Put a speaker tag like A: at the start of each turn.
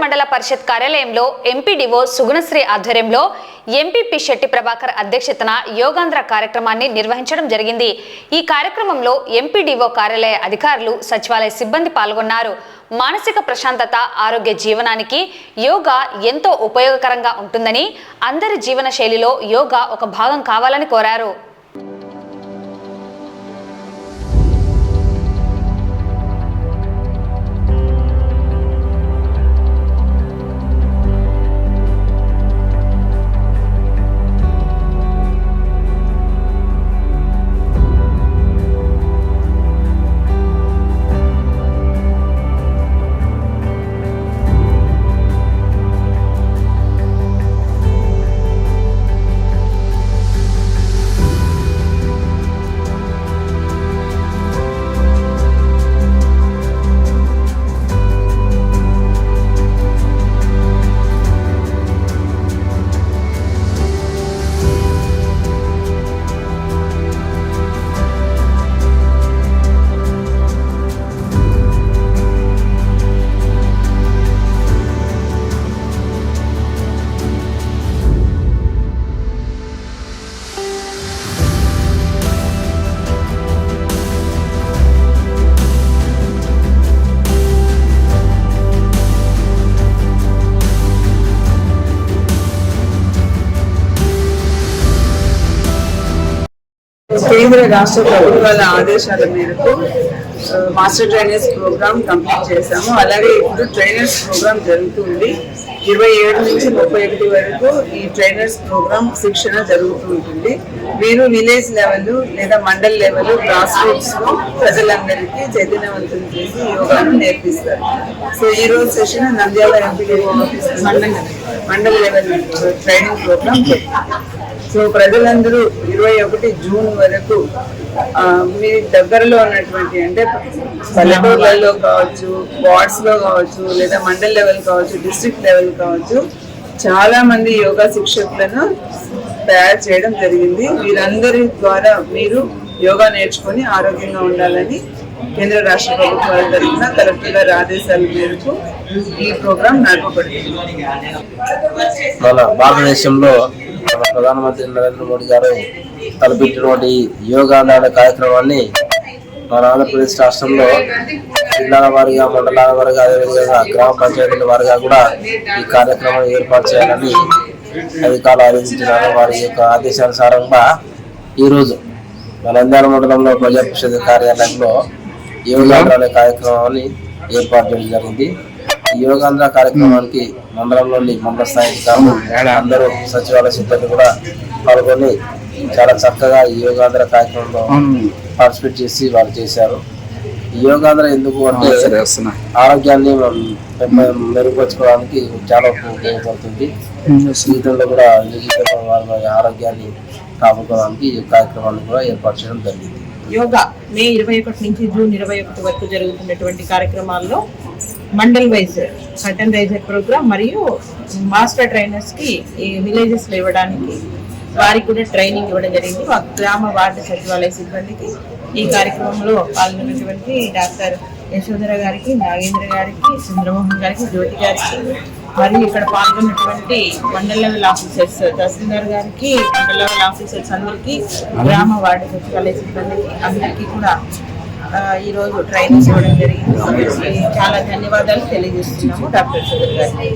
A: మండల పరిషత్ కార్యాలయంలో ఎంపీడీఓ సుగుణశ్రీ ఆధ్వర్యంలో ఎంపీపీ శెట్టి ప్రభాకర్ అధ్యక్షతన యోగాంధ్ర కార్యక్రమాన్ని నిర్వహించడం జరిగింది। ఈ కార్యక్రమంలో ఎంపీడీఓ కార్యాలయ అధికారులు, సచివాలయ సిబ్బంది పాల్గొన్నారు। మానసిక ప్రశాంతత, ఆరోగ్య జీవనానికి యోగా ఎంతో ఉపయోగకరంగా ఉంటుందని, అందరి జీవన శైలిలో యోగా ఒక భాగం కావాలని కోరారు।
B: కేంద్ర రాష్ట్ర ప్రభుత్వాల ఆదేశాల మేరకు మాస్టర్ ట్రైనర్స్ ప్రోగ్రామ్ కంప్లీట్ చేశాము। అలాగే ఇప్పుడు ట్రైనర్స్ ప్రోగ్రామ్ జరుగుతుంది। 27 నుంచి 31 వరకు ఈ ట్రైనర్స్ ప్రోగ్రామ్ శిక్షణ జరుగుతూ ఉంటుంది। వీరు విలేజ్ లెవెల్ లేదా మండల్ లెవెల్, గ్రాస్ రూట్స్ లో ప్రజలందరికీ చైతన్యవంతం చేసి యోగాను నేర్పిస్తారు। సో ఈ రోజు session Nandyal MPDO office mandal level training program. So ప్రజలందరూ 21 జూన్ వరకు మీ దగ్గరలో ఉన్నటువంటి అంటే పల్లెటూర్లలో కావచ్చు, వార్డ్స్ లో కావచ్చు, లేదా మండల్ లెవెల్ కావచ్చు, డిస్ట్రిక్ట్ లెవెల్ కావచ్చు, చాలా మంది యోగా శిక్షకులను తయారు చేయడం జరిగింది। వీరందరి ద్వారా మీరు యోగా నేర్చుకొని ఆరోగ్యంగా ఉండాలని కేంద్ర రాష్ట్ర ప్రభుత్వాల తరఫున కలెక్టర్ గారి ఆదేశాల మేరకు ఈ ప్రోగ్రాం నడపబడింది।
C: మన భారతదేశంలో ప్రధానమంత్రి నరేంద్ర మోడీ గారు తలపెట్టినటువంటి యోగా అనే కార్యక్రమాన్ని మన ఆంధ్రప్రదేశ్ రాష్ట్రంలో జిల్లాల వారిగా, మండలాల వారిగా, అదేవిధంగా గ్రామ పంచాయతీల వారిగా కూడా ఈ కార్యక్రమాన్ని ఏర్పాటు చేయాలని అధికారులు ఆదేశించినారు। వారి యొక్క ఆదేశానుసారంగా ఈరోజు నంద్యాల మండలంలో ప్రజా పరిషత్ కార్యాలయంలో యోగాంధ్ర అనే కార్యక్రమాన్ని ఏర్పాటు చేయడం జరిగింది। ఈ యోగాంధ్ర కార్యక్రమానికి మండలంలోని మండల స్థాయి అధికారులు, అందరూ సచివాలయ సిబ్బంది కూడా పాల్గొని చాలా చక్కగా ఈ యోగాంధ్ర కార్యక్రమంలో పార్టిసిపేట్ చేసి వాళ్ళు చేశారు। ఈ యోగాంధ్ర ఎందుకు అంటే ఆరోగ్యాన్ని మెరుగుపరచుకోవడానికి చాలా ఉపయోగపడుతుంది। జీవితంలో కూడా వారి ఆరోగ్యాన్ని కాపాడుకోవడానికి ఈ కార్యక్రమాన్ని కూడా ఏర్పాటు చేయడం జరిగింది।
D: యోగా మే 21 నుంచి జూన్ 21 వరకు జరుగుతున్నటువంటి కార్యక్రమాల్లో mandal wise curtain raiser program మరియు మాస్టర్ ట్రైనర్స్ కి ఈ విలేజెస్ లో ఇవ్వడానికి వారికి కూడా ట్రైనింగ్ ఇవ్వడం జరిగింది। గ్రామ వార్డు సచివాలయ సిబ్బందికి ఈ కార్యక్రమంలో పాల్గొన్నటువంటి డాక్టర్ యశోధర గారికి, నాగేంద్ర గారికి, చంద్రమోహన్ గారికి, జ్యోతి గారికి, మరియు ఇక్కడ పాల్గొన్నటువంటి మండల్ లెవెల్ ఆఫీసర్స్ తహసీల్దార్ గారికి, మండల్ లెవెల్ ఆఫీసర్స్ అందరికీ, గ్రామ వార్డు సచివాలయ సిబ్బందికి అందరికీ కూడా ఈరోజు ట్రైనింగ్ ఇవ్వడం జరిగింది। చాలా ధన్యవాదాలు తెలియజేస్తున్నాము డాక్టర్ యశోధర గారికి।